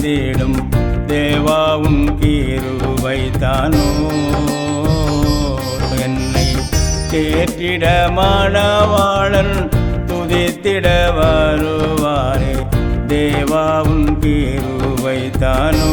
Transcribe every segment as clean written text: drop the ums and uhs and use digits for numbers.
அறிந்திடும் தேவா உன் கிருபைதானோ. என்னை தேற்றிட மணவாளன் துதித்திட வருவாரே, தேவா உன் கிருபைதானோ.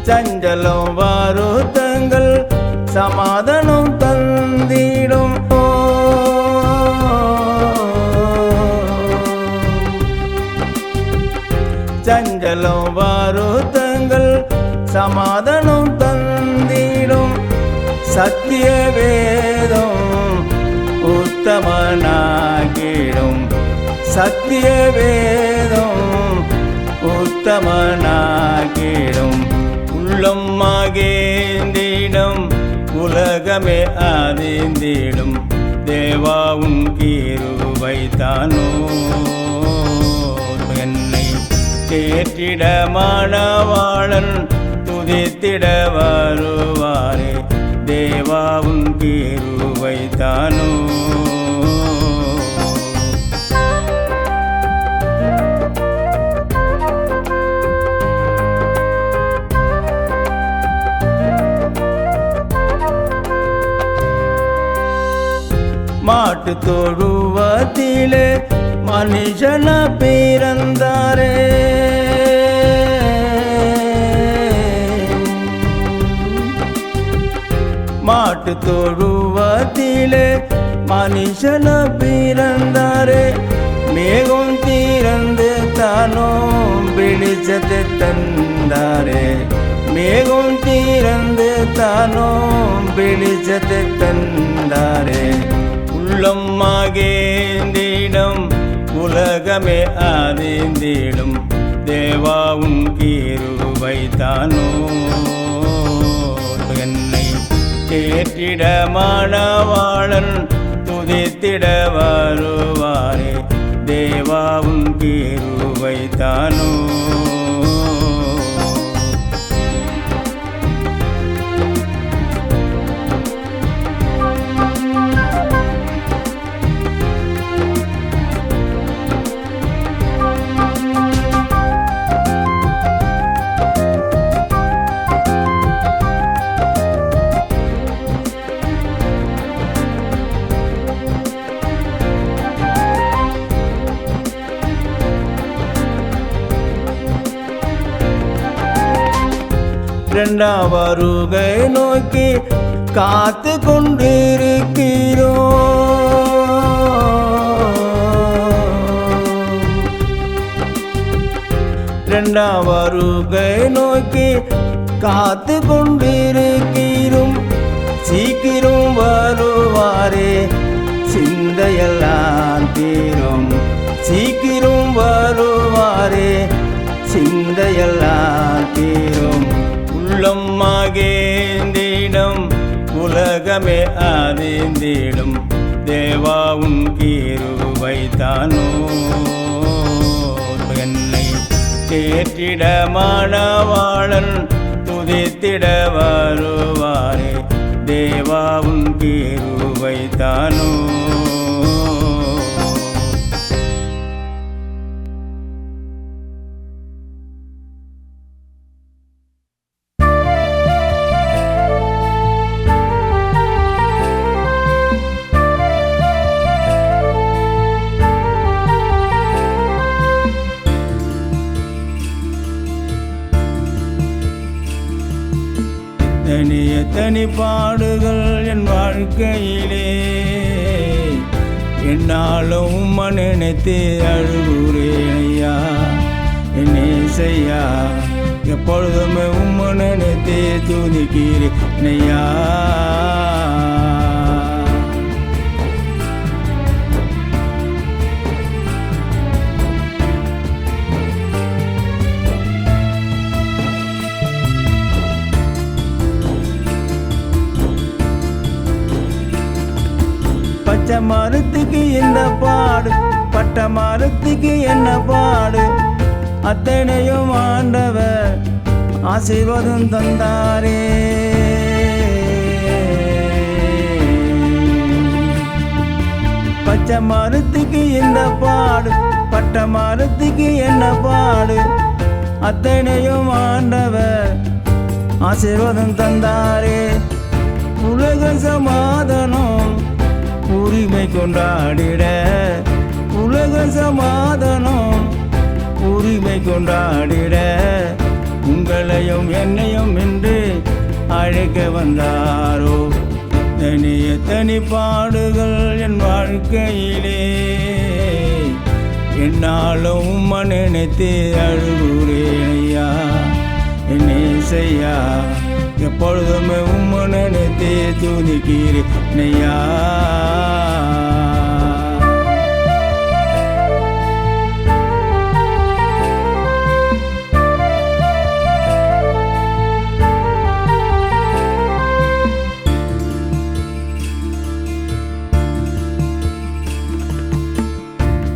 சஞ்சலம் வருத்தங்கள் சமாதானம் தந்திடும். சஞ்சலம் வருத்தங்கள் சமாதானம் தந்திடும். சத்திய வேதம் உத்தமனாகிடும். சத்திய வேதம் உத்தமனாகிடும். உள்ளம் மகிழ்ந்திடும் உலகமே அறிந்திடும் தேவா உன் கிருபைதானோ. என்னை தேற்றிட மணவாளன் துதித்திட வருவாரே, தேவா உன் கிருபைதானோ. மாட்டு தொழுவத்திலே மனுஷன பிறந்தாரே, மாட்டு தொழுவத்திலே மனுஷன பிறந்தாரே. மேகம் திறந்து தானோ வெளிச்சத்தை தந்தாரே, மேகம் திறந்து தானோ வெளிச்சத்தை தந்தாரே. உள்ளம் மகிழ்ந்திடும் உலகமே அறிந்திடும் தேவா உன் கிருபைதானோ. என்னை தேற்றிட மணவாளன் துதித்திட வருவாரே, தேவா உன் கிருபைதானோ. இரண்டாம் வருகை நோக்கி காத்து கொண்டிருக்கிறோம். இரண்டாம் வருகை நோக்கி காத்து கொண்டிருக்கிறோம். சீக்கிரம் வருவாரே சிந்தையெல்லாம் தீரும். சீக்கிரம் வருவாரே சிந்தையெல்லாம் தீரும். உள்ளம் மகிழ்ந்திடும் உலகமே அறிந்திடும் தேவா உன் கிருபைதானோ. என்னை தேற்றிட மணவாளன் துதித்திட வருவாரே, தேவா உன் கிருபைதானோ. எத்தனை பாடுகள் என் வாழ்க்கையிலே, என்னாலும் உம்மை நினைத்து அழுகுறேன் ஐயா. என் இசையா எப்பொழுதுமே உம்மை நினைத்து துதிக்கிறேன் ஐயா. மரத்துக்கு இந்த பாடு, பட்ட மரத்துக்கு என்ன பாடு, அத்தனையும் ஆண்டவர் ஆசீர்வாதம் தந்தாரே. பச்சை மரத்துக்கு இந்த பாடு, பட்ட மரத்துக்கு என்ன பாடு, அத்தனையும் ஆண்டவர் ஆசீர்வாதம் தந்தாரே. உலக சமாதானம் உரிமை கொண்டாடிட, உலக சமாதானம் உரிமை கொண்டாடிட, உங்களையும் என்னையும் என்று அழைக்க வந்தாரோ. தனிய தனி பாடுகள் என் வாழ்க்கையிலே, என்னாலும் உம்மை நினைத்து அழுகுறேன் ஐயா. என்னை செய்யா எப்பொழுதுமே உம்மை நினைத்து துதிக்கிறேன் ஐயா.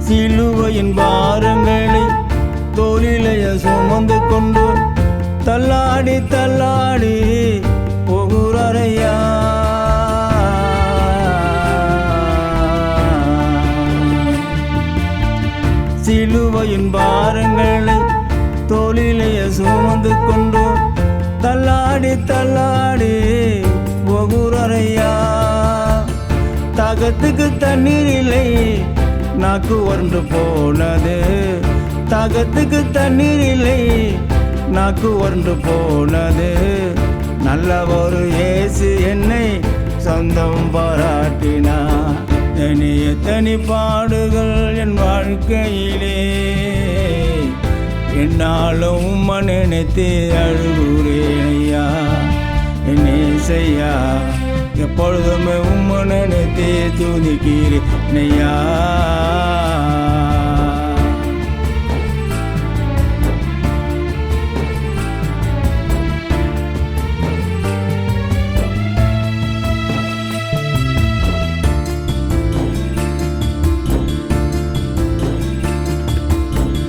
சிலுவையின் பாரங்களை தோளிலேய சுமந்து கொண்டு தள்ளாடி தள்ளாடி போகிறாரையா. சிலுவையின் பாரங்களை தோளிலேய சுமந்து கொண்டு தள்ளாடி தள்ளாடி போகிறாரையா. தாகத்துக்கு தண்ணீர் இல்லை, நாக்கு வறண்டு போனது, தாகத்துக்கு தண்ணீர் இல்லை, நாக்கு வறண்டு போனது. நல்ல ஒரு இயேசு என்னை சொந்தம் பாராட்டினா. தனிய தனி பாடுகள் என் வாழ்க்கையிலே, என்னாலும் உம்மை நினைத்து அழுகுறேன் ஐயா. என்னை செய்யா எப்பொழுதுமே உம்மை நினைத்து துதிக்கிறேன் ஐயா.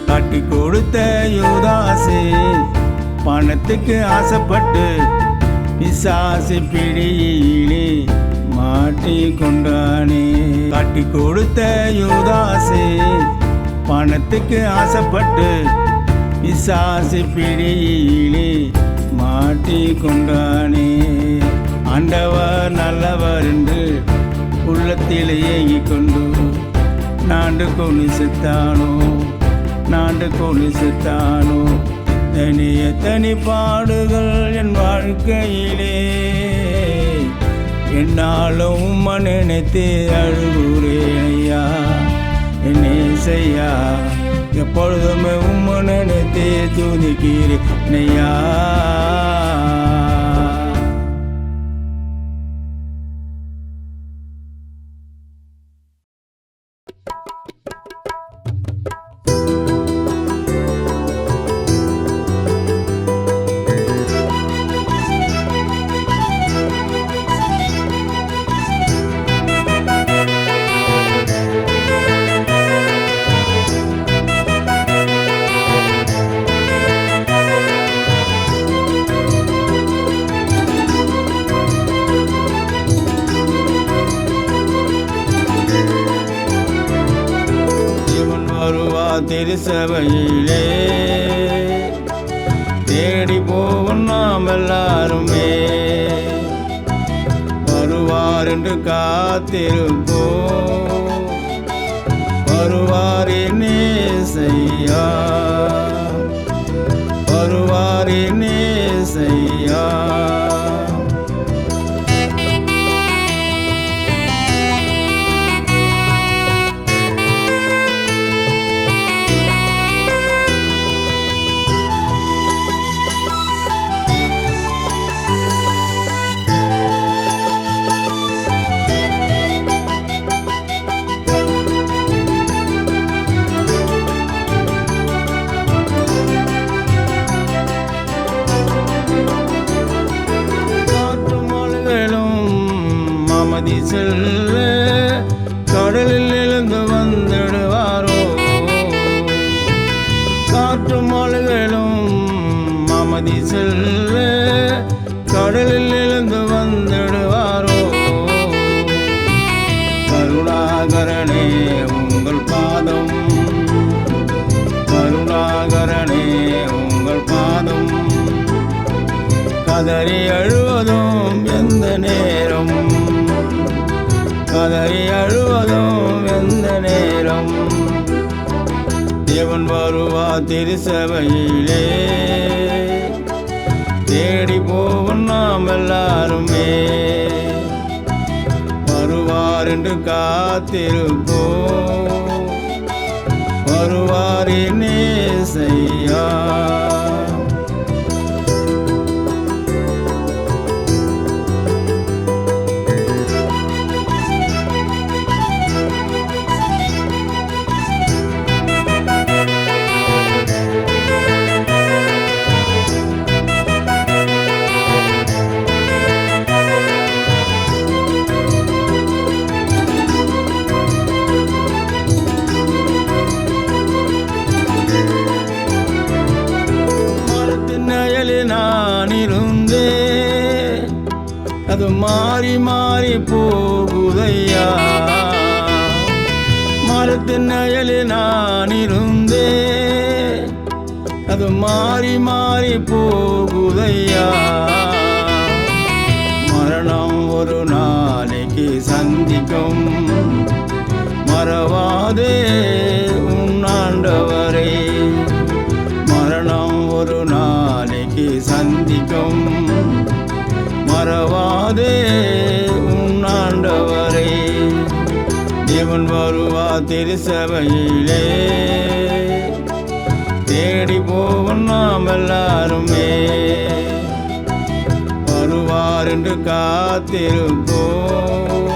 காட்டி கொடுத்த யூதாசே பணத்துக்கு ஆசைப்பட்டு பிசாசு பிடியிலே மாட்டி கொண்டானே. காட்டி கொடுத்த யூதாசே பணத்துக்கு ஆசைப்பட்டு பிசாசு பிடியிலே மாட்டி கொண்டானே. ஆண்டவர் நல்லவர் என்று உள்ளத்தில் ஏங்கிக் கொண்டு நாண்டு கொண்டு செத்தானோ, நாண்டு கொண்டு செத்தானோ. தனிய தனி பாடுகள் என் வாழ்க்கையிலே, என்னாலும் உம்மை நினைத்து அழுகுறேன் ஐயா. என்னை செய்யா எப்பொழுதுமே உம்மை நினைத்து துதிக்கிறேன் ஐயா. திருசபையிலே தேடி போவோம் நாம் எல்லாருமே, வருவார் என்று காத்திருப்போம். வருவாரே நேசையா, வருவாரே நேசையா. செல்ல காற்றும் மலைகளும் அமைதி செல்ல கடலில் எழுந்து வந்துடுவாரோ. கருணாகரனே உங்கள் பாதம், கருணாகரனே உங்கள் பாதம். கதறி அழுவதும் எந்த நேரம், கதறி அழுவதும் எந்த நேரம். தேவன் வருவா திருசபையிலே, தேடி போவோம் நாம் எல்லாருமே. வருவார் என்று காத்திருப்போம், வருவார் நேசையா. நான் இருந்தேன், அது மாறி மாறி போகுதையா. மரத்தின் அயலில் நான் இருந்தேன், அது மாறி மாறி போகுதையா. மரணம் ஒரு நாளைக்கு சந்திக்கும், மறவாதே உன் ஆண்டவரை. மரணம் ஒரு நாளைக்கு சந்திக்கும், மறவாதே உன் ஆண்டவரை. தேவன் வருவா திருசபையிலே, தேடி போவோம் நாம் எல்லாருமே. வருவார் என்று காத்திருப்போம்,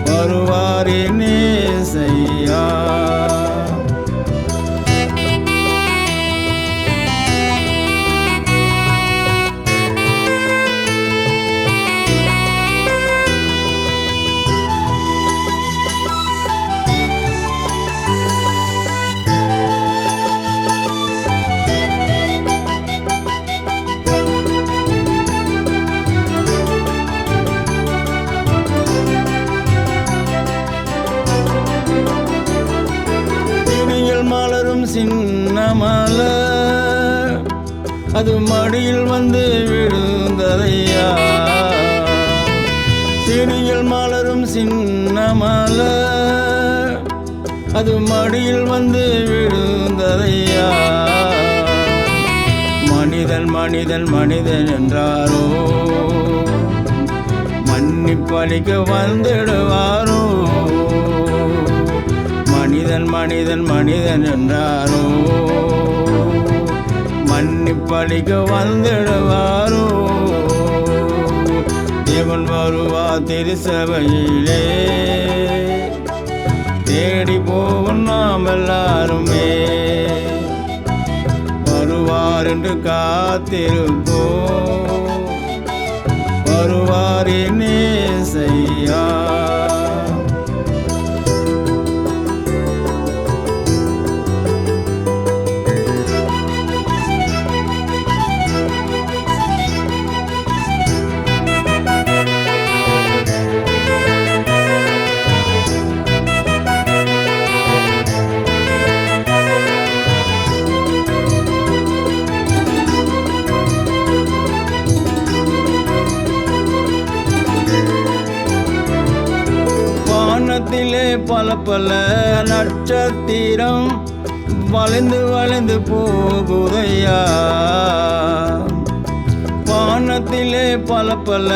வருவார் நேசையா. மலரும் சின்ன மலர், அது மடியில் வந்து விழுந்ததையா. செடியில் மலரும் சின்ன மலர், அது மடியில் வந்து விழுந்ததையா. மனிதன் மனிதன் மனிதன் என்றாரோ, மன்னிப்பளிக்க வந்துடுவாரோ. மனிதன் மனிதன் மனிதன் என்றாரோ, மன்னிப்பளிக்க வந்துடுவாரோ. தேவன் வருவா திருசபையிலே, தேடி போவோம் நாம் எல்லாருமே. வருவார் என்று காத்திருப்போம், வருவார் நேசையா. வானத்திலே பல பல நட்சத்திரம் வளைந்து வளைந்து போகுதையா. வானத்திலே பல பல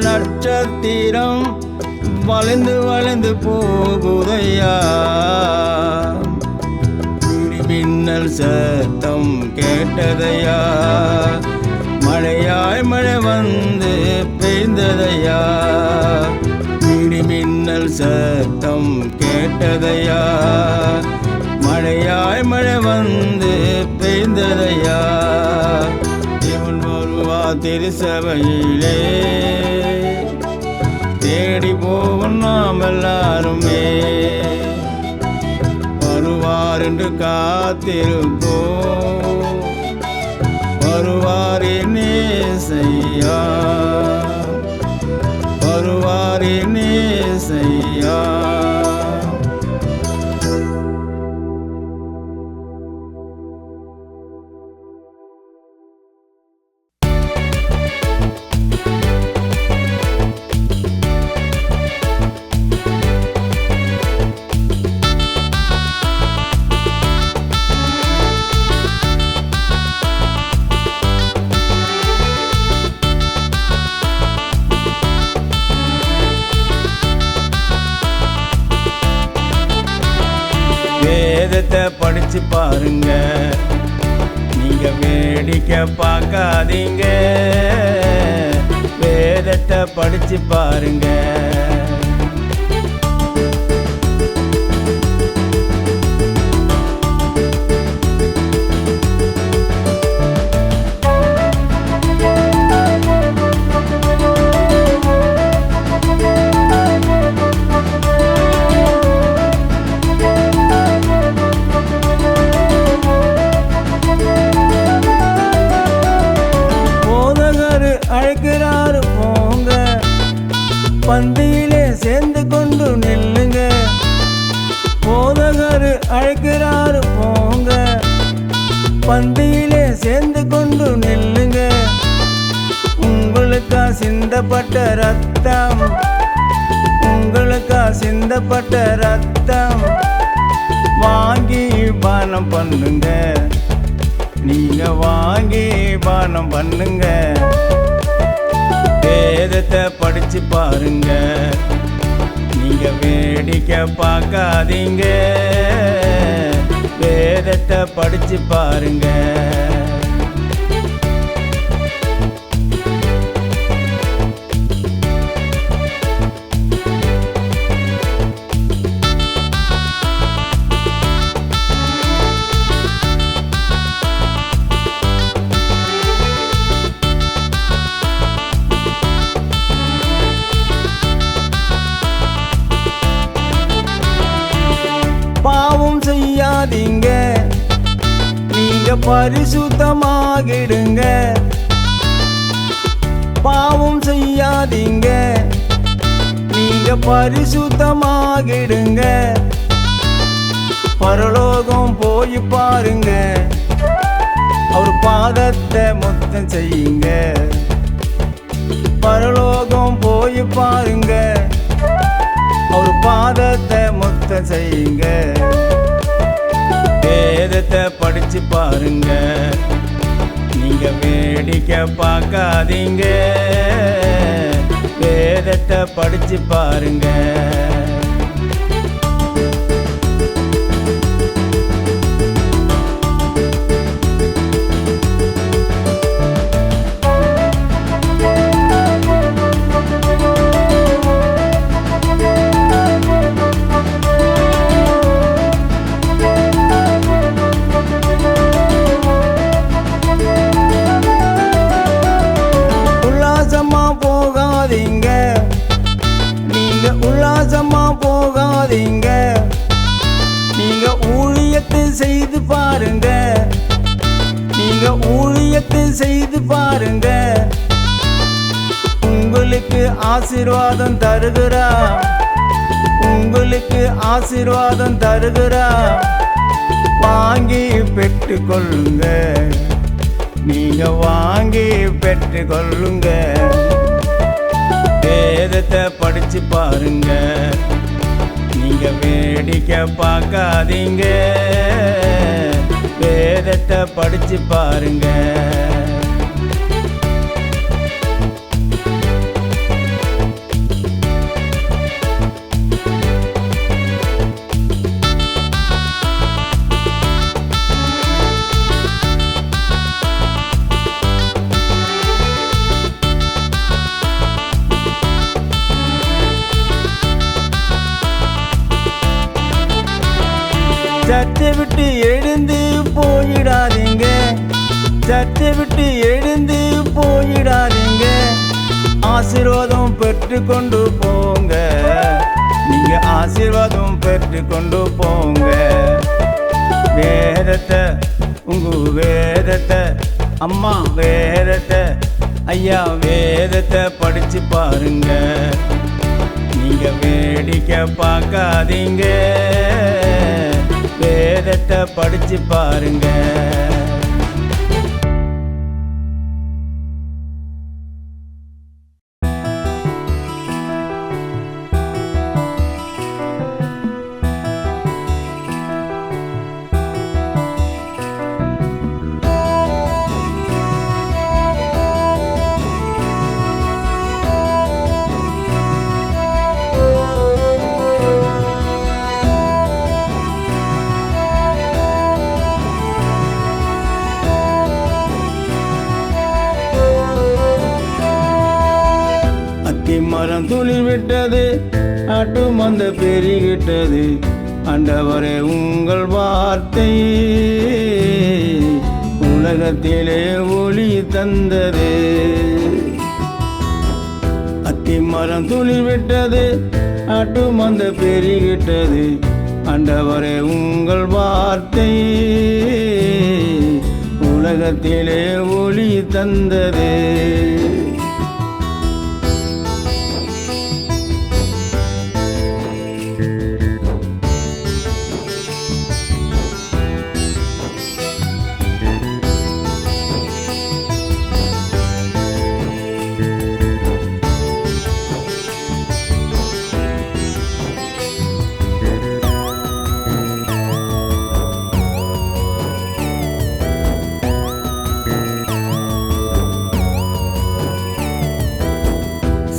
நட்சத்திரம் வளைந்து வளைந்து போகுதையா. மின்னல் சத்தம் கேட்டதையா, மழையாய் மழை வந்து பெய்ந்ததையா. மின்னல் சத்தம் கேட்டதையா, மழையாய் மழை வந்து பெய்ந்ததையா. தேவன் வருவா திருசபையிலே, தேடி போவோம் நாம் எல்லாருமே. வருவார் கண்டு காத்திருப்போம். வருவாரே நேசையா, வருவாரே நேசையா. வேதத்தை படிச்சு பாருங்க, நீங்க வேடிக்கை பார்க்காதீங்க. வேதத்தை படிச்சு பாருங்க. அழைக்கிறாரு போங்க, பந்தியிலே சேர்ந்து கொண்டு நில்லுங்க. போதகர் அழைக்கிறாரு போங்க, பந்தியிலே சேர்ந்து கொண்டு நில்லுங்க. உங்களுக்கா சிந்தப்பட்ட ரத்தம், உங்களுக்கா சிந்தப்பட்ட ரத்தம் வாங்கி பானம் பண்ணுங்க. நீங்க வாங்கி பானம் பண்ணுங்க. வேதத்தை படிச்சு பாருங்க, நீங்க வேடிக்கை பார்க்காதீங்க. வேதத்தை படிச்சு பாருங்க. பாவம் செய்யாதீங்க, நீங்க பரிசுத்தமாகிடுங்க. பாவம் செய்யாதீங்க, நீங்க பரிசுத்தமாகிடுங்க. பரலோகம் போய் பாருங்க, அவர் பாதத்தை முத்தம் செய்யுங்க. பரலோகம் போய் பாருங்க, அவர் பாதத்தை முத்தம் செய்யுங்க. வேதத்தை படிச்சு பாருங்க, நீங்க வேடிக்கை பார்க்காதீங்க. வேதத்தை படிச்சு பாருங்க. நீங்க உல்லாசமா போகாதீங்க. நீங்க ஊழியத்தை செய்து பாருங்க, நீங்க ஊழியத்தை செய்து பாருங்க. உங்களுக்கு ஆசீர்வாதம் தருகிறா, உங்களுக்கு ஆசீர்வாதம் தருகிறா. வாங்கி பெற்றுக்கொள்ளுங்க, நீங்க வாங்கி பெற்றுக்கொள்ளுங்க. வேதத்தை படிச்சு பாருங்க, நீங்க வேடிக்கை பார்க்காதீங்க. வேதத்தை படிச்சு பாருங்க. சர்ச்சை விட்டு எழுந்து போயிடாதீங்க, சர்ச்சை விட்டு எழுந்து போயிடாதீங்க. ஆசீர்வாதம் பெற்று கொண்டு போங்க, நீங்க ஆசீர்வாதம் பெற்று கொண்டு போங்க. வேதத்தை உங்க வேதத்தை அம்மா வேதத்தை ஐயா வேதத்தை படிச்சு பாருங்க. நீங்க வேடிக்கை பார்க்காதீங்க, வேதத்தை படிச்சு பாருங்க. மரம் துளிர் விட்டது, ஆட்டு மந்த பெருகிட்டது. ஆண்டவரே உங்கள் வார்த்தை உலகத்திலே ஒளி தந்தது. அத்தி மரம் துளிர் விட்டது, ஆட்டு மந்த பெருகிட்டது. ஆண்டவரே உங்கள் வார்த்தை உலகத்திலே ஒளி தந்தது.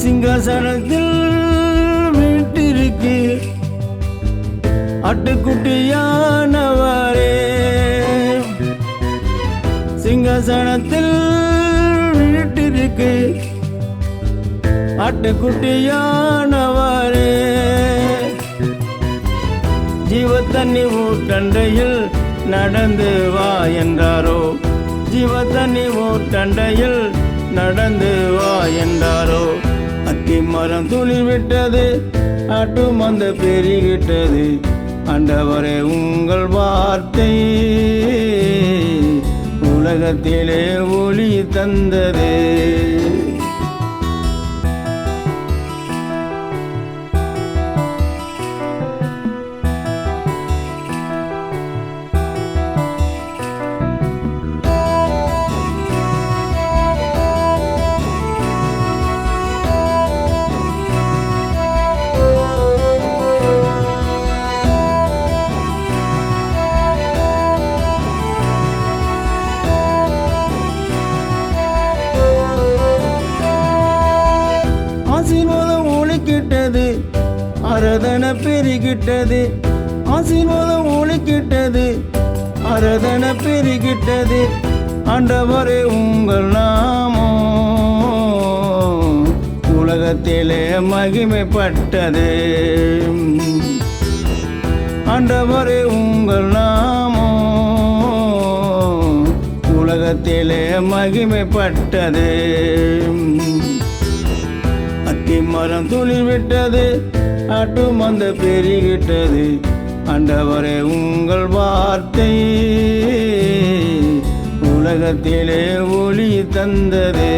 சிங்காசனத்தில் வீட்டிற்கு ஆட்டுக்குட்டியானவரே, சிங்காசனத்தில் வீட்டிற்கு ஆட்டுக்குட்டியானவரே. ஜீவத்தண்ணி ஊட்டண்டையில் நடந்து வா என்றாரோ, ஜீவத்தண்ணி ஊட்டண்டையில் நடந்து வா என்றாரோ. அத்தி மரம் துளிர் விட்டது, ஆட்டு மந்த பெருகிட்டது. ஆண்டவரே உங்கள் வார்த்தை உலகத்திலே ஒளி தந்தது. ஆசீர்வாதம் ஒளிக்கிட்டது, அரதன பெருகிட்டது. ஆசீர்வாதம் ஒளிக்கிட்டது, அரதன பெருகிட்டது. ஆண்டவரே உங்கள் நாமம் உலகத்திலே மகிமைப்பட்டது. ஆண்டவரே உங்கள் நாமம் உலகத்திலே மகிமைப்பட்டது. அத்தி மரம் துளிர் விட்டது, ஆட்டு மந்த பெருகிட்டது. ஆண்டவரே உங்கள் வார்த்தை உலகத்திலே ஒளி தந்தது.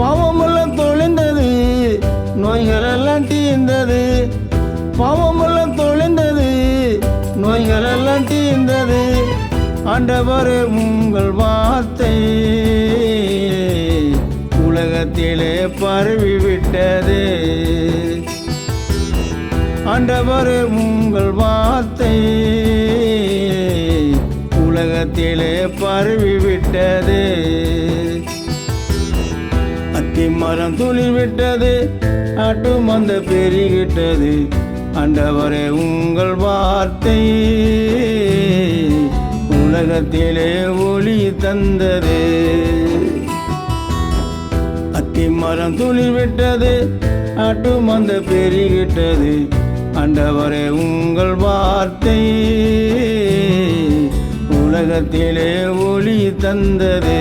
பாவமெல்லாம் தொலைந்தது, நோய்களெல்லாம் தீர்ந்தது. பாவமெல்லாம் தொலைந்தது, நோய்களெல்லாம் தீர்ந்தது. ஆண்டவரே உங்கள் வார்த்தை உலகத்திலே பரவிவிட்டது. ஆண்டவரே உங்கள் வார்த்தை உலகத்திலே பரவிவிட்டது. அத்தி மரம் துளிர் விட்டது, ஆட்டு மந்த பெருகிட்டது. ஆண்டவரே உங்கள் வார்த்தை உலகத்திலே ஒளி தந்தது. அத்தி மரம் துளிர் விட்டது, ஆட்டு மந்த பெருகிட்டது. ஆண்டவரே உங்கள் வார்த்தை உலகத்திலே ஒளி தந்தது.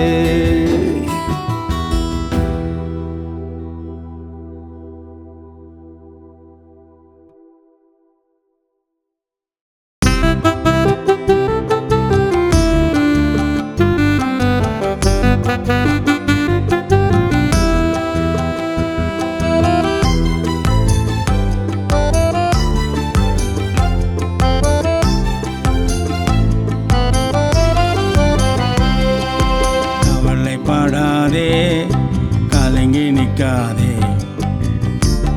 கலங்கி நிற்காதே,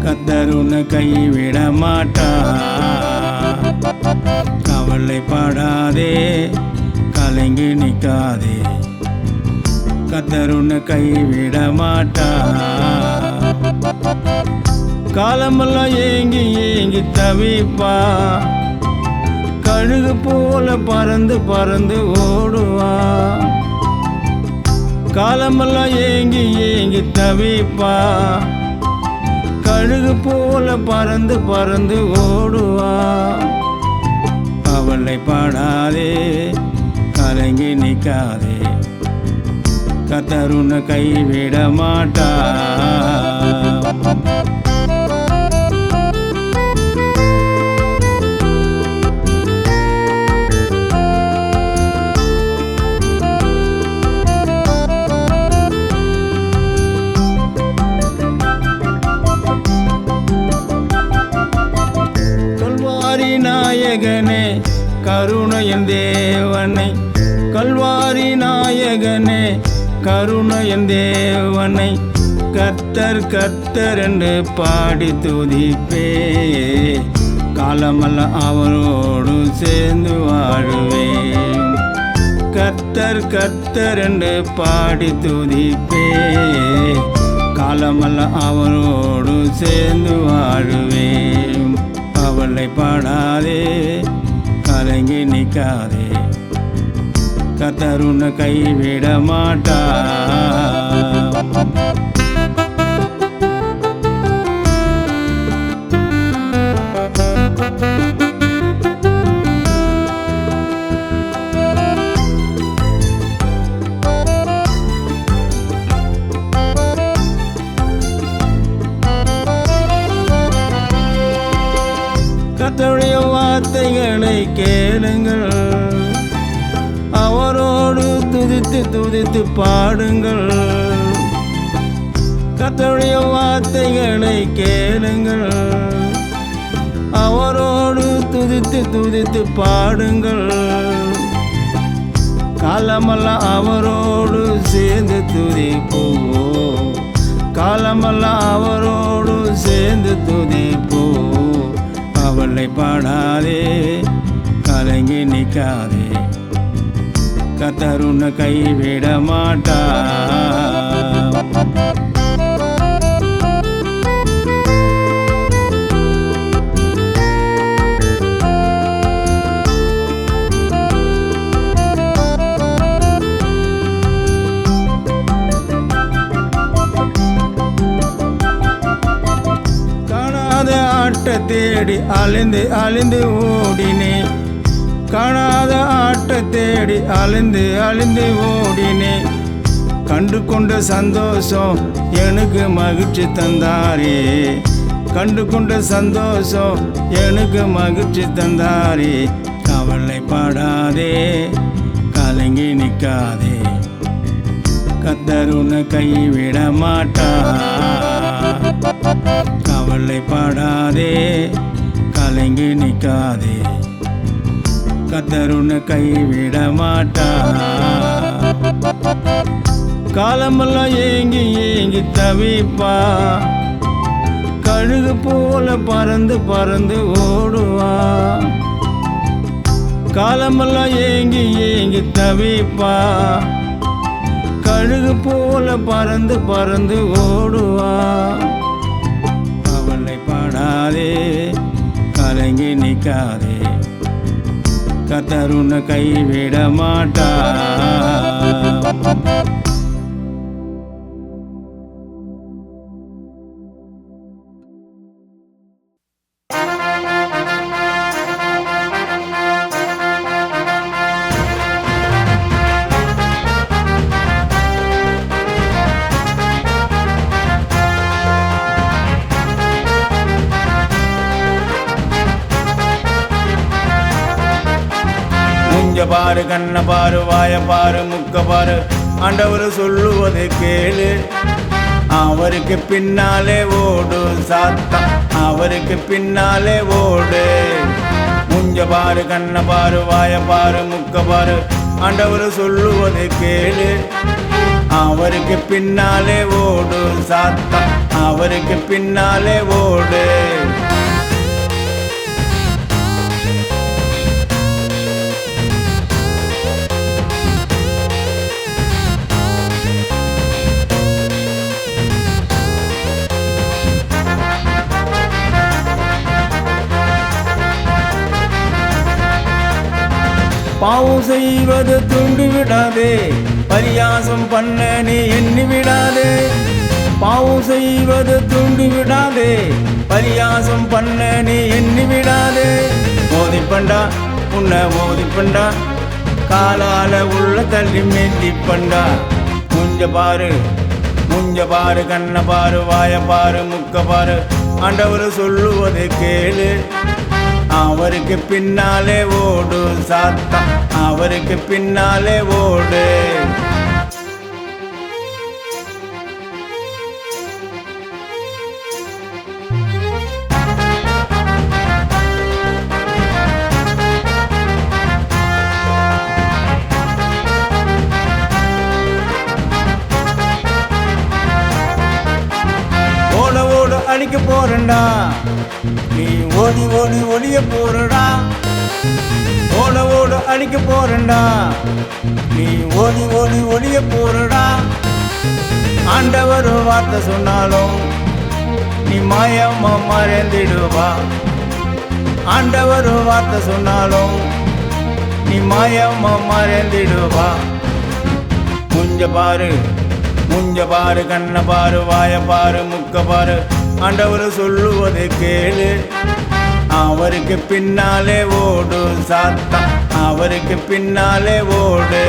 கர்த்தர் உன்னை கைவிட மாட்டார். கவலைப்படாதே, கலங்கி நிற்காதே, கர்த்தர் உன்னை கைவிட மாட்டார். காலமெல்லாம் ஏங்கி ஏங்கி தவிப்பா, கழுகு போல பறந்து பறந்து ஓடுவா. காலமெல்லாம் ஏங்கி ஏங்கி தவிப்பா, கழுகு போல பறந்து பறந்து ஓடுவா. கவலைப்படாதே, கலங்கி நிற்காதே, கர்த்தர் உன்னை கைவிட மாட்டார். நாயகனே கருணையின் தேவனை, கல்வாரி நாயகனே கருணையின் தேவனை, கர்த்தர் கர்த்தர் என்று பாடி துதிப்பே. காலமெல்லாம் அவரோடு சேர்ந்து வாழுவேன். கர்த்தர் கர்த்தர் என்று பாடி துதிப்பே. காலமெல்லாம் அவரோடு சேர்ந்து வாழுவேன். கவலைப்படாதே, கலங்கி நிற்காதே, கர்த்தர் உன்னை கைவிட மாட்டார். கர்த்தருடைய வார்த்தைகளை கேளுங்கள், அவரோடு துதித்து துதித்து பாடுங்கள். கர்த்தருடைய வார்த்தைகளை கேளுங்கள், அவரோடு துதித்து துதித்து பாடுங்கள். காலமெல்லாம் அவரோடு சேர்ந்து துதிப்போம். காலமெல்லாம் அவரோடு சேர்ந்து துதிப்போம். கவலைப்படாதே, கலங்கி நிற்காதே, கர்த்தர் உன்னை கைவிட மாட்டார். ஆட்ட தேடி அலைந்து அலைந்து ஓடினேன். காணாத ஆட்ட தேடி அலைந்து அலைந்து ஓடினேன். கண்டு கொண்ட சந்தோஷம் எனக்கு மகிழ்ச்சி தந்தாரே. கண்டு கொண்ட சந்தோஷம் எனக்கு மகிழ்ச்சி தந்தாரே. கவலைப்படாதே, கலங்கி நிற்காதே, கர்த்தர் உன்னை கைவிட மாட்டார். கவலைப்படாதே, கலங்கி நிற்காதே, கர்த்தர் உன்னை கைவிட மாட்டார். காலமெல்லாம் ஏங்கி ஏங்கி தவிப்பா, கழுகு போல பறந்து பறந்து ஓடுவா. காலமெல்லாம் ஏங்கி ஏங்கி தவிப்பா, கழுகு போல பறந்து பறந்து ஓடுவா. கவலைப்படாதே, கலங்கி நிக்காதே, கர்த்தர் உன்னை கைவிட மாட்டார். மூஞ்ச பாரு, கண்ண பாரு, வாய பாரு, முக்க பாரு, ஆண்டவர் சொல்லுவதை கேளு. அவருக்கு பின்னாலே ஓடு சாத்தான், அவருக்கு பின்னாலே ஓடு. மூஞ்ச பாரு, கண்ண பாரு, வாய பாரு, முக்க பாரு, ஆண்டவர் சொல்லுவதை கேளு. அவருக்கு பின்னாலே ஓடு சாத்தான், அவருக்கு பின்னாலே ஓடு. பாவம் செய்வது தூண்டி விடாதே, பரியாசம் பண்ண நீ எண்ணி விடாதே. பாவம் செய்வது தூண்டி விடாதே, பரியாசம் பண்ண நீ எண்ணி விடாதே. மோதிப்பண்டா உன்னை மோதிப்பண்டா, காலால உள்ள தள்ளி மேந்திப்பண்டா. முஞ்ச பாரு, முஞ்ச பாரு, கண்ண பாரு, வாய பாரு, முக்க பாரு, ஆண்டவர் சொல்லுவதை கேளு. அவருக்கு பின்னாலே ஓடு சாத்தான், அவருக்கு பின்னாலே ஓடு. ஓட ஓட அடிக்க போறண்டா, நீ ஓடி ஓடி ஒளிய போறடா. ஓட ஓட அடிக்க போறண்டா, நீ ஓடி ஓடி ஒளிய போறடா. ஆண்டவர் வார்த்தை சொன்னாலும் நீ மாயமா மறந்திடுவா. ஆண்டவர் வார்த்தை சொன்னாலும் நீ மாயமா மறந்திடுவா. முஞ்ச பாரு, முஞ்ச பாரு, கண்ண பாரு, வாய பாரு, முக்க பாரு, ஆண்டவர் சொல்லுவதை கேளு. அவருக்கு பின்னாலே ஓடு சாத்தான், அவருக்கு பின்னாலே ஓடு.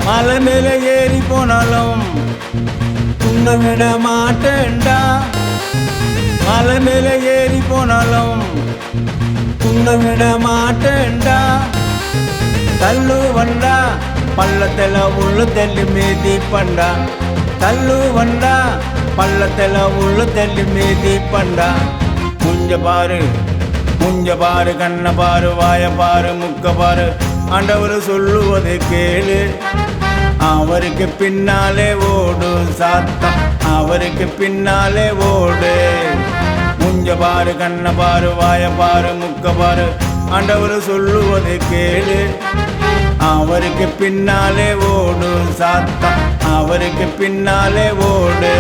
மலை மேல ஏறி போனாலும் உன்னை விட மாட்டேன்டா. மலை மேல ஏறி போனாலும் உன்னை விட மாட்டேன்டா. தள்ளு வண்டா பள்ளத்தில் உள்ள தள்ளி மீதி பண்டா. தள்ளு வண்டா பள்ளத்தில் உள்ள தள்ளி மீதி பண்டா. முஞ்ச பாரு, முஞ்ச பாரு, கண்ண பாரு, வாய பாரு, முக்க பாரு, ஆண்டவர் சொல்லுவதை கேளு. அவருக்கு பின்னாலே ஓடு சாத்தான், அவருக்கு பின்னாலே ஓடு. முஞ்ச பாரு, கண்ண பாரு, வாய பாரு, முக்க பாரு, ஆண்டவர் சொல்லுவதை கேளு. அவருக்கு பின்னாலே ஓடு சாத்தான், அவருக்கு பின்னாலே ஓடு.